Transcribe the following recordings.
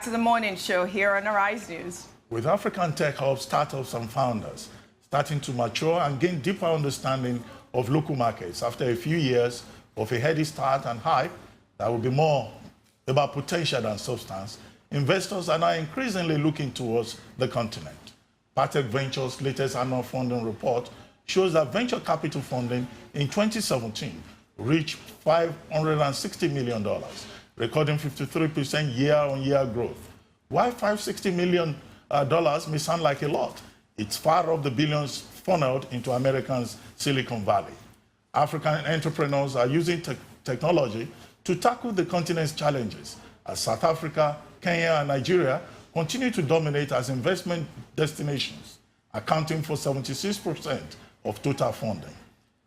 to the morning show here on Arise News. With African tech hubs, startups and founders starting to mature and gain deeper understanding of local markets after a few years of a heady start and hype that will be more about potential than substance, investors are now increasingly looking towards the continent. Patek Ventures' latest annual funding report shows that venture capital funding in 2017 reached $560 million, recording 53% year-on-year growth. While $560 million may sound like a lot, it's far off the billions funneled into America's Silicon Valley. African entrepreneurs are using technology to tackle the continent's challenges, as South Africa, Kenya, and Nigeria continue to dominate as investment destinations, accounting for 76% of total funding.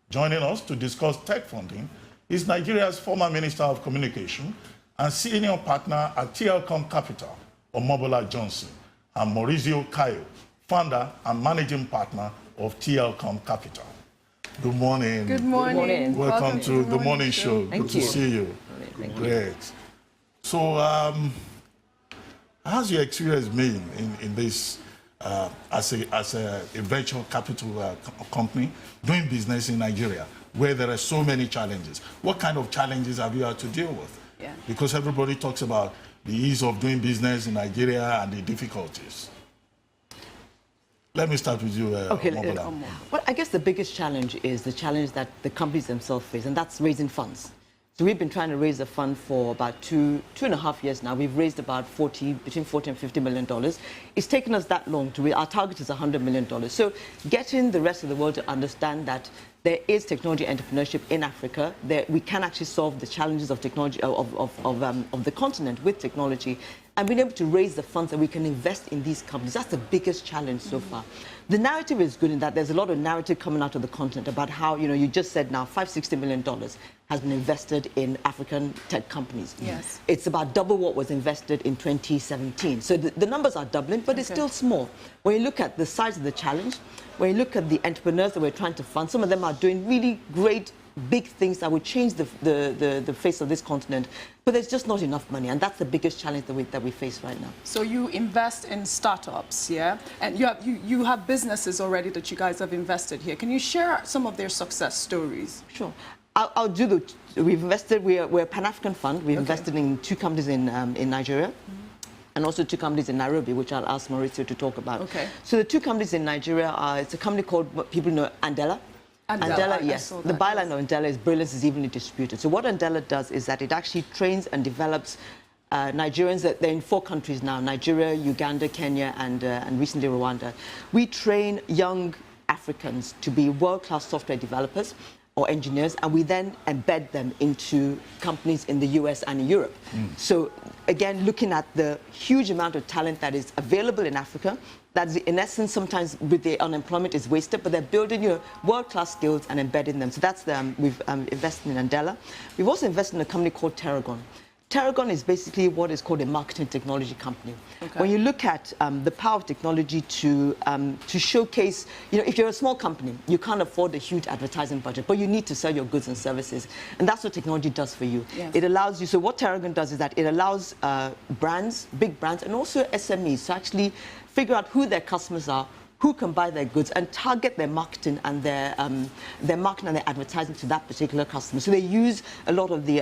Joining us to discuss tech funding is Nigeria's former Minister of Communication and senior partner at TLCom Capital, Omobola Johnson, and Maurizio Caio, founder and managing partner of TLCom Capital. Good morning. Good morning. Welcome to the morning show. Good to see you. Great. So, how's your experience been in this as a venture capital company doing business in Nigeria, where there are so many challenges? What kind of challenges have you had to deal with? Yeah. Because everybody talks about the ease of doing business in Nigeria and the difficulties. Let me start with you, Okay, Omobola. well, I guess the biggest challenge is the challenge that the companies themselves face, and that's raising funds. So we've been trying to raise a fund for about two and a half years now. We've raised about between $40 and $50 million. It's taken us that long to raise. Our target is $100 million. So getting the rest of the world to understand that there is technology entrepreneurship in Africa, that we can actually solve the challenges of technology of the continent with technology, and being able to raise the funds that we can invest in these companies. That's the biggest challenge so far. The narrative is good in that there's a lot of narrative coming out of the continent about how, you just said now $560 million has been invested in African tech companies. Yes. It's about double what was invested in 2017. So the numbers are doubling, but it's still small. When you look at the size of the challenge, when you look at the entrepreneurs that we're trying to fund, some of them are doing really great, big things that would change the face of this continent, but there's just not enough money, and that's the biggest challenge that we face right now. So you invest in startups, yeah? And you have businesses already that you guys have invested here. Can you share some of their success stories? Sure. I'll do the. We've invested. We're a Pan-African fund. We've invested in 2 companies in Nigeria, and also 2 companies in Nairobi, which I'll ask Maurizio to talk about. Okay. So the 2 companies in Nigeria are. It's a company called, what people know, Andela. Andela, yes. The byline of Andela is brilliance is evenly disputed. So what Andela does is that it actually trains and develops Nigerians. They're in 4 countries now: Nigeria, Uganda, Kenya, and recently Rwanda. We train young Africans to be world-class software developers or engineers, and we then embed them into companies in the US and in Europe. So again, looking at the huge amount of talent that is available in Africa, that in essence sometimes with the unemployment is wasted, but they're building your world-class skills and embedding them. So that's we've invested in Andela. We've also invested in a company called Terragon. Terragon is basically what is called a marketing technology company. Okay. When you look at the power of technology to showcase, if you're a small company, you can't afford a huge advertising budget, but you need to sell your goods and services. And that's what technology does for you. Yes. It allows you, so what Terragon does is that it allows brands, big brands, and also SMEs to actually figure out who their customers are, who can buy their goods, and target their marketing and their marketing and their advertising to that particular customer. So they use a lot of the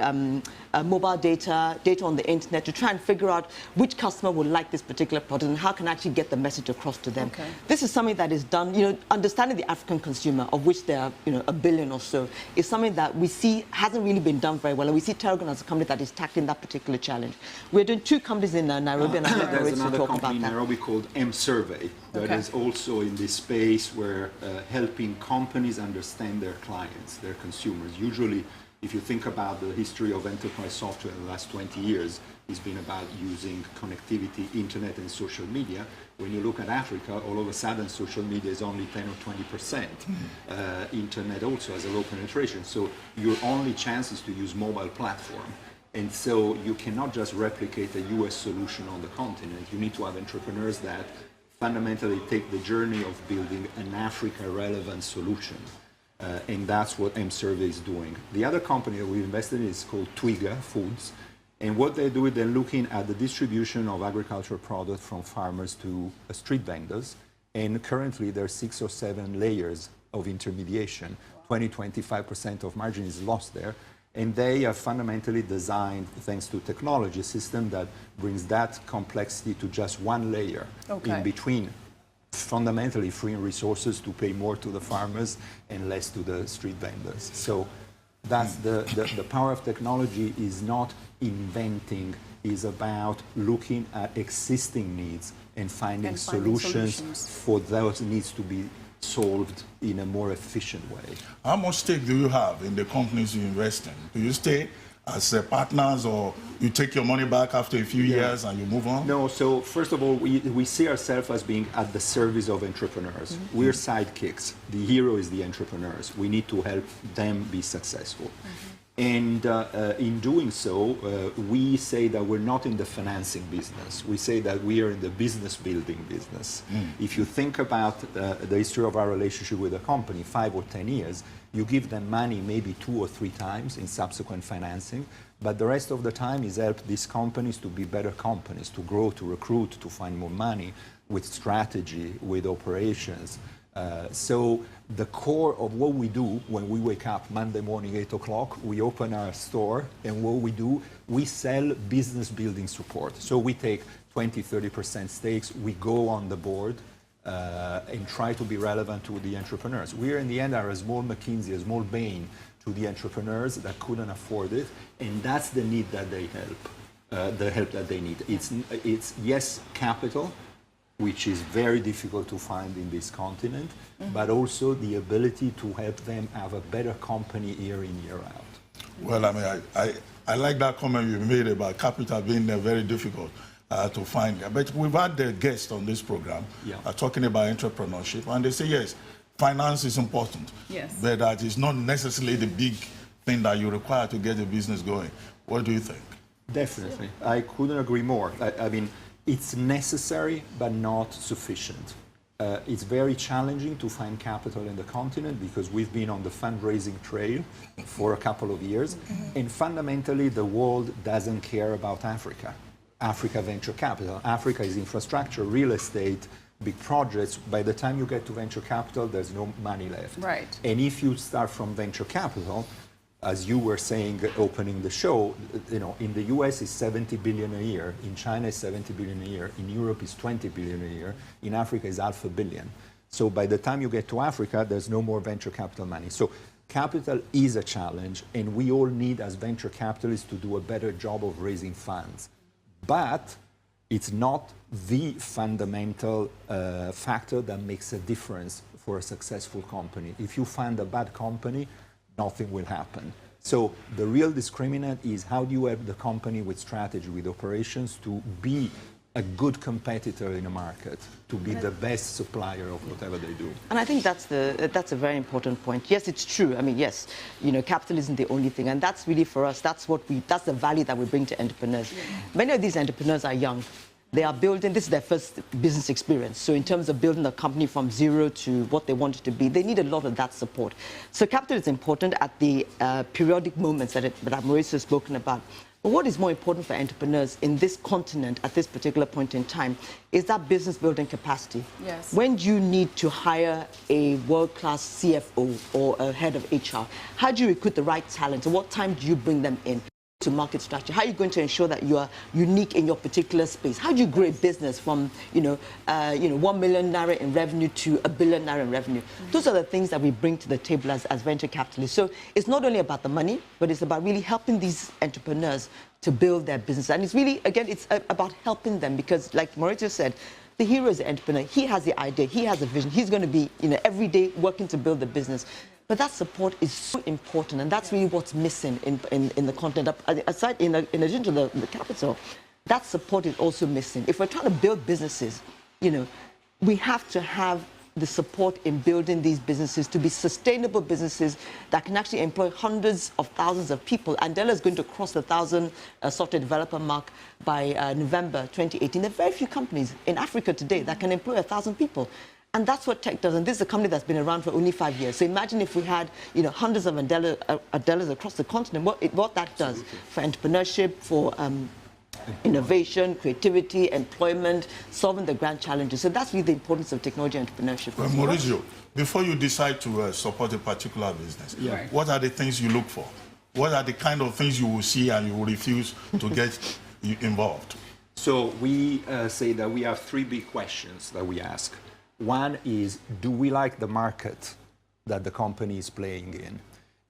mobile data on the internet to try and figure out which customer would like this particular product and how can actually get the message across to them. Okay. This is something that is done, understanding the African consumer, of which there are, 1 billion or so, is something that we see hasn't really been done very well. And we see Terragon as a company that is tackling that particular challenge. We're doing 2 companies in Nairobi, and I'm going there's to another talk company about in that. Nairobi called M-Survey that is also in this space where helping companies understand their clients, their consumers. Usually, if you think about the history of enterprise software in the last 20 years, it's been about using connectivity, internet, and social media. When you look at Africa, all of a sudden, social media is only 10 or 20%. Internet also has a low penetration. So your only chance is to use mobile platform. And so you cannot just replicate a US solution on the continent. You need to have entrepreneurs that fundamentally take the journey of building an Africa-relevant solution. And that's what M-Survey is doing. The other company that we invested in is called Twiga Foods. And what they do is they're looking at the distribution of agricultural products from farmers to street vendors. And currently there are 6 or 7 layers of intermediation. 20-25% of margin is lost there. And they are fundamentally designed, thanks to technology, a system that brings that complexity to just one layer in between, fundamentally freeing resources to pay more to the farmers and less to the street vendors. So that's the power of technology is not inventing, is about looking at existing needs and finding solutions for those needs to be solved in a more efficient way. How much stake do you have in the companies you invest in? Do you stay as partners, or you take your money back after a few years and you move on? No, so first of all, we see ourselves as being at the service of entrepreneurs. We're sidekicks. The hero is the entrepreneurs. We need to help them be successful. And in doing so, we say that we're not in the financing business. We say that we are in the business building business. If you think about the history of our relationship with a company, 5 or 10 years, you give them money maybe 2 or 3 times in subsequent financing, but the rest of the time is help these companies to be better companies, to grow, to recruit, to find more money with strategy, with operations. So the core of what we do when we wake up Monday morning, 8 o'clock, we open our store, and what we do, we sell business building support. So we take 20-30% stakes, we go on the board and try to be relevant to the entrepreneurs. We are in the end are a small McKinsey, a small Bain to the entrepreneurs that couldn't afford it, and that's the need that they help, the help that they need. It's yes, capital, which is very difficult to find in this continent, but also the ability to help them have a better company year in, year out. Well, I mean, I like that comment you made about capital being very difficult to find. But we've had the guests on this program talking about entrepreneurship, and they say, yes, finance is important, but that is not necessarily the big thing that you require to get a business going. What do you think? Definitely. I couldn't agree more. I mean, it's necessary, but not sufficient. It's very challenging to find capital in the continent because we've been on the fundraising trail for a couple of years. And fundamentally, the world doesn't care about Africa. Africa venture capital. Africa is infrastructure, real estate, big projects. By the time you get to venture capital, there's no money left. Right. And if you start from venture capital, as you were saying, opening the show, you know, in the US is 70 billion a year, in China is 70 billion a year, in Europe is 20 billion a year, in Africa is $500 million. So by the time you get to Africa, there's no more venture capital money. So capital is a challenge, and we all need, as venture capitalists, to do a better job of raising funds. But it's not the fundamental factor that makes a difference for a successful company. If you fund a bad company, nothing will happen. So the real discriminant is how do you have the company with strategy, with operations, to be a good competitor in a market, to be the best supplier of whatever they do. And I think that's a very important point. Yes, it's true. I mean, yes, you know, capital isn't the only thing, and that's really for us. That's the value that we bring to entrepreneurs. Many of these entrepreneurs are young. They are building, this is their first business experience. So in terms of building a company from zero to what they want it to be, they need a lot of that support. So capital is important at the periodic moments that Maurizio has spoken about. But what is more important for entrepreneurs in this continent at this particular point in time is that business building capacity. Yes. When do you need to hire a world-class CFO or a head of HR? How do you recruit the right talent? And what time do you bring them in? To market strategy? How are you going to ensure that you are unique in your particular space? How do you grow a business from 1 million naira in revenue to 1 billion naira in revenue? Those are the things that we bring to the table as venture capitalists. So it's not only about the money, but it's about really helping these entrepreneurs to build their business. And it's really, again, it's about helping them because, like Maurizio said, the hero is the entrepreneur. He has the idea. He has a vision. He's going to be, every day working to build the business. But that support is so important, and that's really what's missing in the continent. Aside, in addition to the capital, that support is also missing. If we're trying to build businesses, we have to have the support in building these businesses to be sustainable businesses that can actually employ hundreds of thousands of people. Andela is going to cross the 1,000 software developer mark by November 2018. There are very few companies in Africa today that can employ 1,000 people. And that's what tech does. And this is a company that's been around for only 5 years. So imagine if we had, hundreds of Andelas across the continent, what that does for entrepreneurship, for innovation, creativity, employment, solving the grand challenges. So that's really the importance of technology entrepreneurship. Well, Maurizio, before you decide to support a particular business, what are the things you look for? What are the kind of things you will see and you will refuse to get involved? So we say that we have 3 big questions that we ask. One is, do we like the market that the company is playing in?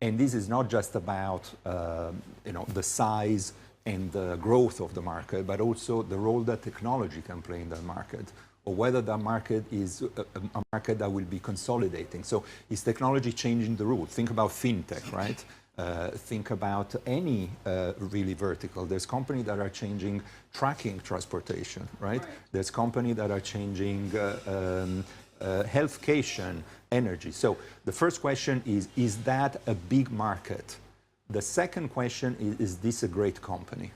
And this is not just about the size and the growth of the market, but also the role that technology can play in that market, or whether that market is a market that will be consolidating. So is technology changing the rules? Think about fintech, right? Think about any really vertical. There's companies that are changing tracking transportation, right? There's companies that are changing healthcare, energy. So the first question is that a big market? The second question is this a great company?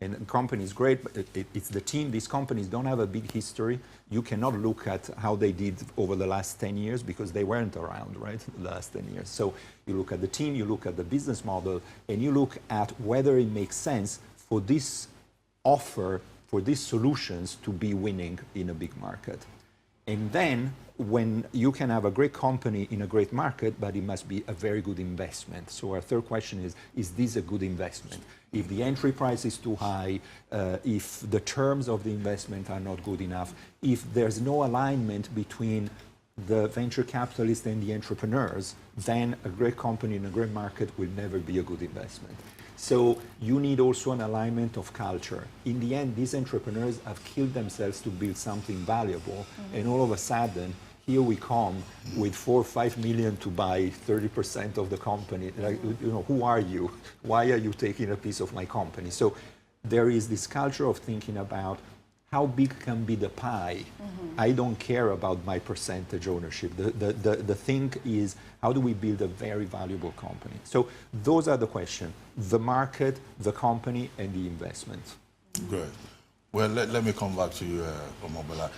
And the company is great, but it's the team. These companies don't have a big history. You cannot look at how they did over the last 10 years because they weren't around, right, the last 10 years. So you look at the team, you look at the business model, and you look at whether it makes sense for this offer, for these solutions to be winning in a big market. And then when you can have a great company in a great market, but it must be a very good investment. So our third question is this a good investment? If the entry price is too high, if the terms of the investment are not good enough, if there's no alignment between the venture capitalists and the entrepreneurs, then a great company in a great market will never be a good investment. So you need also an alignment of culture. In the end, these entrepreneurs have killed themselves to build something valuable, and all of a sudden, here we come with 4 or 5 million to buy 30% of the company. Like, who are you? Why are you taking a piece of my company? So there is this culture of thinking about how big can be the pie. I don't care about my percentage ownership. The thing is, how do we build a very valuable company? So those are the questions: the market, the company, and the investment. Good. Well, let me come back to you, Omobola.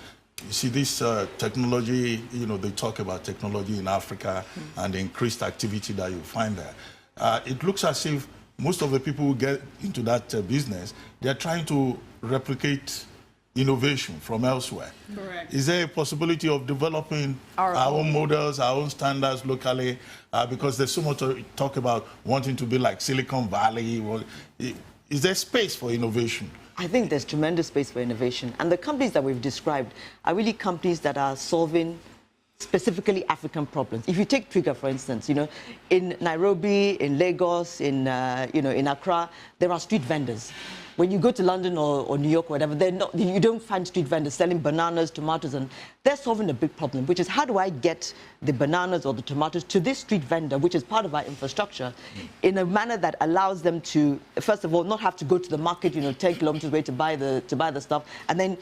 You see, this technology, they talk about technology in Africa and the increased activity that you find there. It looks as if most of the people who get into that business, they're trying to replicate innovation from elsewhere. Correct. Is there a possibility of developing our own models, our own standards locally? Because there's so much talk about wanting to be like Silicon Valley. Is there space for innovation? I think there's tremendous space for innovation. And the companies that we've described are really companies that are solving specifically African problems. If you take Trigger, for instance, in Nairobi, in Lagos, in Accra, there are street vendors. When you go to London or New York or whatever, you don't find street vendors selling bananas, tomatoes, and they're solving a big problem, which is how do I get the bananas or the tomatoes to this street vendor, which is part of our infrastructure, in a manner that allows them to, first of all, not have to go to the market, 10 kilometers away to buy the stuff, and then,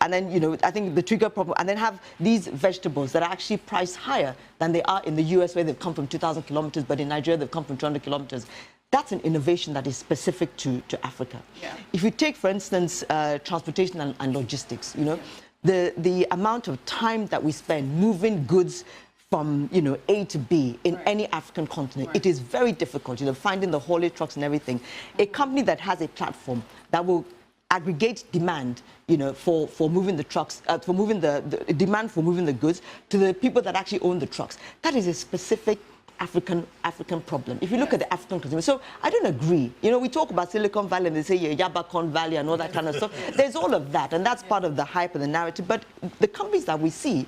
I think the Trigger problem, and then have these vegetables that are actually priced higher than they are in the US, where they've come from 2,000 kilometers, but in Nigeria, they've come from 200 kilometers. That's an innovation that is specific to Africa. Yeah. If you take, for instance, transportation and logistics, the amount of time that we spend moving goods from A to B in any African continent, it is very difficult. Finding the haulage trucks and everything. A company that has a platform that will aggregate demand, for moving the trucks, for moving the demand for moving the goods to the people that actually own the trucks. That is a specific African problem. If you look at the African consumer, so I don't agree. We talk about Silicon Valley and they say Yabacon Valley and all that kind of stuff. There's all of that, and that's part of the hype and the narrative. But the companies that we see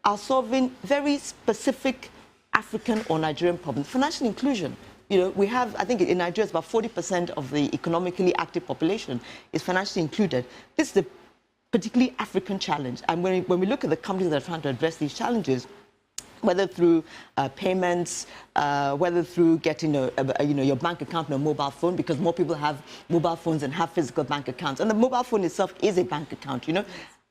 are solving very specific African or Nigerian problems. Financial inclusion. We have, I think in Nigeria, it's about 40% of the economically active population is financially included. This is a particularly African challenge. And when we look at the companies that are trying to address these challenges, whether through payments, whether through getting your bank account on a mobile phone, because more people have mobile phones and have physical bank accounts. And the mobile phone itself is a bank account,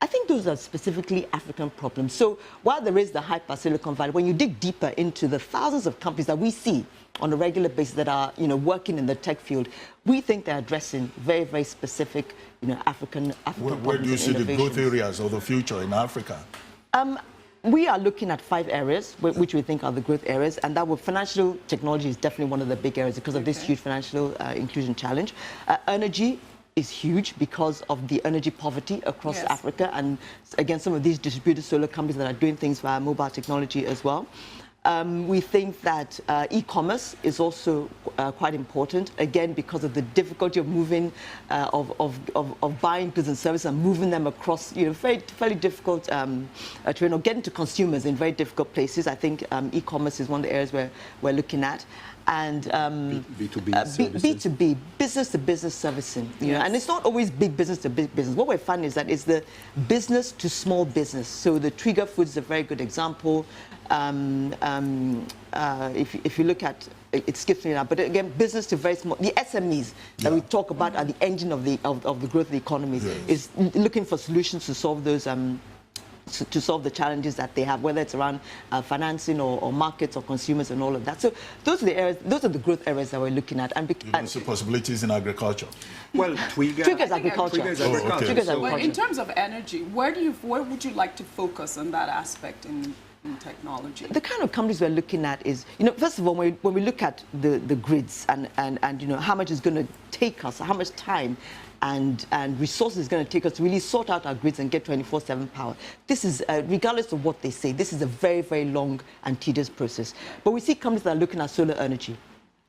I think those are specifically African problems. So while there is the hype by Silicon Valley, when you dig deeper into the thousands of companies that we see on a regular basis that are, working in the tech field, we think they're addressing very, very specific, African problems. Where do you see the growth areas of the future in Africa? we are looking at 5 areas, which we think are the growth areas, and that financial technology is definitely one of the big areas because of this huge financial inclusion challenge. Energy is huge because of the energy poverty across Africa, and again, some of these distributed solar companies that are doing things via mobile technology as well. We think that e-commerce is also quite important, again, because of the difficulty of moving, of buying goods and services and moving them across, fairly difficult terrain, or getting to consumers in very difficult places. I think e-commerce is one of the areas where we're looking at. And B2B, business-to-business servicing, and it's not always big business to big business. What we're finding is that it's the business to small business. So the Trigger Foods is a very good example. If you look at, it skips me now, but again, business to very small, the SMEs that we talk about are the engine of the growth of the economy, is looking for solutions to solve those to solve the challenges that they have, whether it's around financing or markets or consumers and all of that. So those are the areas, those are the growth areas that we're looking at. And also possibilities in agriculture. Well, Trigger's agriculture. Trigger's agriculture. Well, in terms of energy, where would you like to focus on that aspect in technology? The kind of companies we're looking at is, first of all, when we look at the grids and how much it's going to take us, how much time and resources it's going to take us to really sort out our grids and get 24/7 power. This is, regardless of what they say, this is a very, very long and tedious process. But we see companies that are looking at solar energy.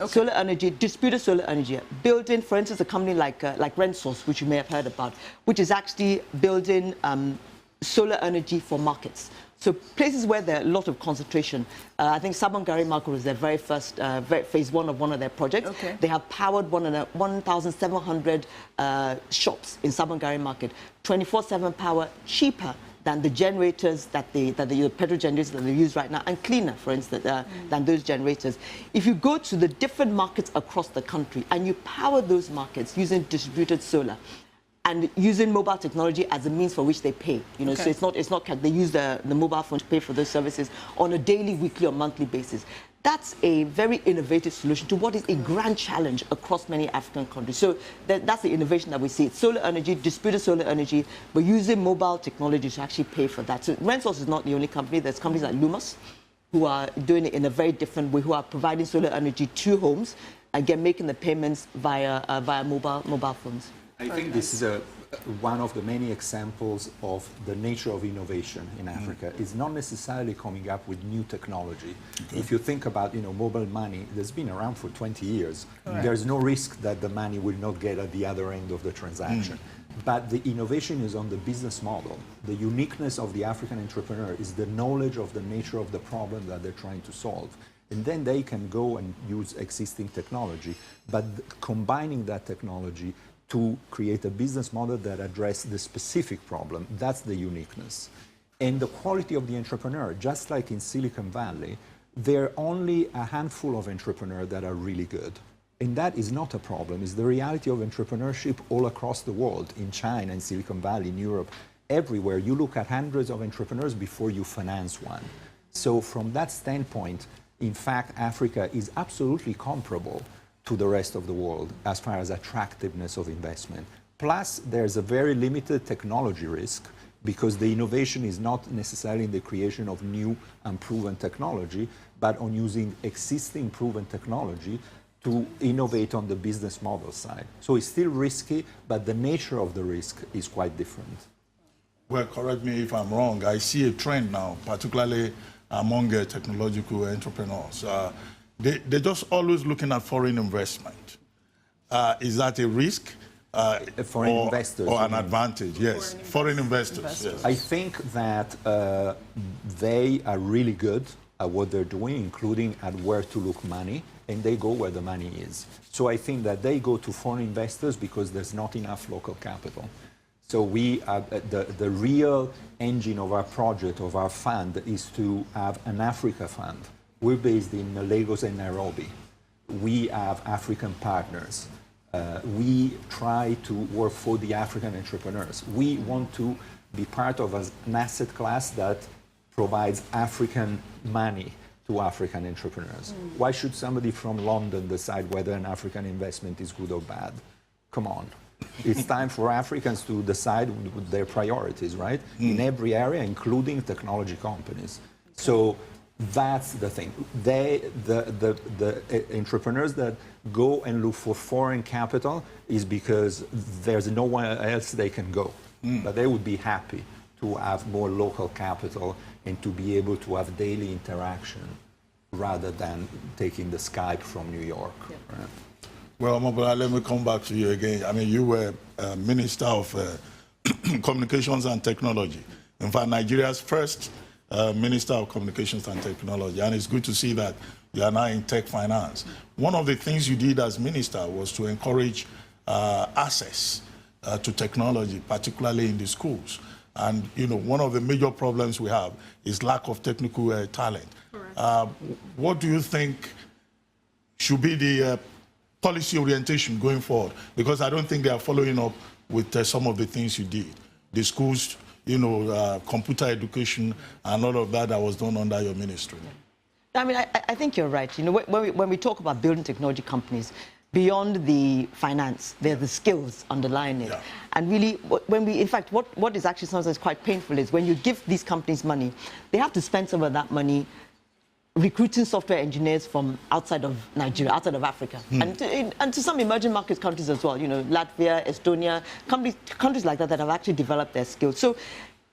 Solar energy, distributed solar energy, building, for instance, a company like RentSource, which you may have heard about, which is actually building solar energy for markets. So places where there are a lot of concentration. I think Sabon Gari Market was their very first phase one of their projects. They have powered 1,700 shops in Sabon Gari Market. 24/7 power, cheaper than the generators that the petrol generators that they use right now, and cleaner, for instance, than those generators. If you go to the different markets across the country and you power those markets using distributed solar, and using mobile technology as a means for which they pay, so it's not they use the mobile phone to pay for those services on a daily, weekly, or monthly basis. That's a very innovative solution to what is a grand challenge across many African countries. So that's the innovation that we see. It's solar energy, distributed solar energy, but using mobile technology to actually pay for that. So RentSource is not the only company. There's companies like Lumos who are doing it in a very different way, who are providing solar energy to homes, again, making the payments via mobile phones. I think this is one of the many examples of the nature of innovation in Africa. It's not necessarily coming up with new technology. If you think about mobile money, that's been around for 20 years. There's no risk that the money will not get at the other end of the transaction. But the innovation is on the business model. The uniqueness of the African entrepreneur is the knowledge of the nature of the problem that they're trying to solve. And then they can go and use existing technology, but combining that technology to create a business model that addresses the specific problem. That's the uniqueness. And the quality of the entrepreneur, just like in Silicon Valley, there are only a handful of entrepreneurs that are really good. And that is not a problem. It's the reality of entrepreneurship all across the world, in China, in Silicon Valley, in Europe, everywhere. You look at hundreds of entrepreneurs before you finance one. So from that standpoint, in fact, Africa is absolutely comparable to the rest of the world as far as attractiveness of investment. Plus, there's a very limited technology risk because the innovation is not necessarily in the creation of new and proven technology, but on using existing proven technology to innovate on the business model side. So it's still risky, but the nature of the risk is quite different. Well, correct me if I'm wrong. I see a trend now, particularly among technological entrepreneurs. They're just always looking at foreign investment. Is that a risk? Foreign investors. Or an advantage, yes. Forein investors. Yes. I think that they are really good at what they're doing, including at where to look money, and they go where the money is. So I think that they go to foreign investors because there's not enough local capital. So we the real engine of our project, of our fund, is to have an Africa fund. We're based in Lagos and Nairobi. We have African partners. We try to work for the African entrepreneurs. We want to be part of an asset class that provides African money to African entrepreneurs. Why should somebody from London decide whether an African investment is good or bad? Come on. It's time for Africans to decide their priorities, right? In every area, including technology companies. So that's the thing. The entrepreneurs that go and look for foreign capital is because there's nowhere else they can go. But they would be happy to have more local capital and to be able to have daily interaction rather than taking the Skype from New York. Yeah. Right? Well, Omobola, let me come back to you again. I mean, you were Minister of Communications and Technology. In fact, Nigeria's first Minister of Communications and Technology. And it's good to see that you are now in tech finance. One of the things you did as minister was to encourage access to technology, particularly in the schools. And, you know, one of the major problems we have is lack of technical talent. What do you think should be the policy orientation going forward? Because I don't think they are following up with some of the things you did. The schools, you know, computer education and all of that was done under your ministry. I mean, I think you're right. You know, when we talk about building technology companies, beyond the finance, there are the skills underlying it. Yeah. And really, when we, in fact, what is actually sometimes quite painful is when you give these companies money, they have to spend some of that money recruiting software engineers from outside of Nigeria, outside of Africa, and to some emerging market countries as well. You know, Latvia, Estonia, countries like that have actually developed their skills. So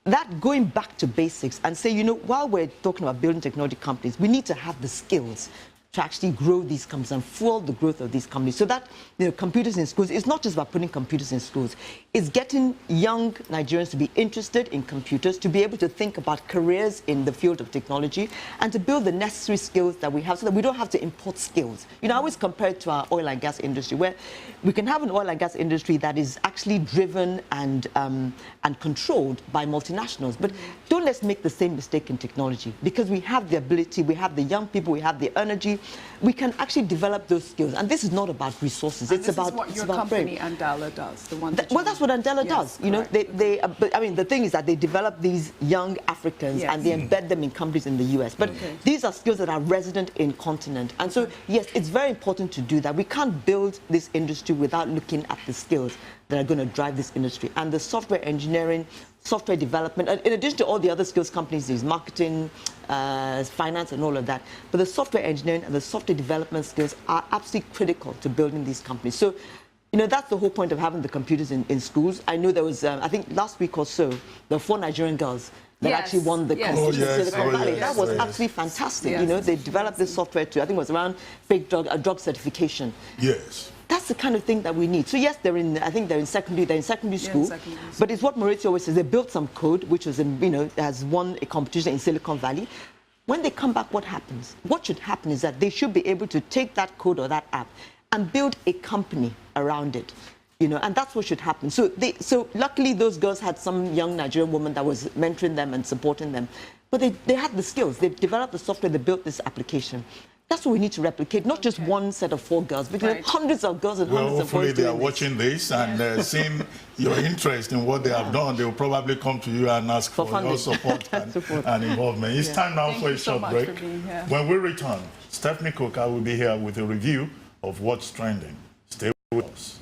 that going back to basics and say, you know, while we're talking about building technology companies, we need to have the skills to actually grow these companies and fuel the growth of these companies. So that, you know, computers in schools, it's not just about putting computers in schools. It's getting young Nigerians to be interested in computers, to be able to think about careers in the field of technology, and to build the necessary skills that we have so that we don't have to import skills. You know, I always compare it to our oil and gas industry, where we can have an oil and gas industry that is actually driven and controlled by multinationals. But don't let's make the same mistake in technology, because we have the ability, we have the young people, we have the energy, we can actually develop those skills. And this is not about resources. And it's this about is what your company Andela does. The one that well, that's what Andela does. You know, but I mean, the thing is that they develop these young Africans and they embed them in companies in the US. But these are skills that are resident in continent. And so, yes, it's very important to do that. We can't build this industry without looking at the skills that are going to drive this industry. And the software engineering, software development, in addition to all the other skills companies use, marketing, finance and all of that. But the software engineering and the software development skills are absolutely critical to building these companies. So, you know, that's the whole point of having the computers in schools. I know there was, I think last week or so, there were 4 Nigerian girls that actually won the competition in Silicon Valley. That was absolutely fantastic. You know, they developed this software to, I think it was around fake drug certification. Yes. That's the kind of thing that we need. So yes, I think they're in secondary school. But it's what Maurizio always says, they built some code, which was, you know, has won a competition in Silicon Valley. When they come back, what happens? What should happen is that they should be able to take that code or that app and build a company around it. You know, and that's what should happen. So luckily those girls had some young Nigerian woman that was mentoring them and supporting them. But they had the skills. They developed the software, they built this application. That's what we need to replicate, not just one set of 4 girls, but hundreds of girls and hundreds of boys. Hopefully they are watching this and seeing your interest in what they have done. They will probably come to you and ask for your support and involvement. It's time now for a short break. When we return, Stephanie Coker will be here with a review of what's trending. Stay with us.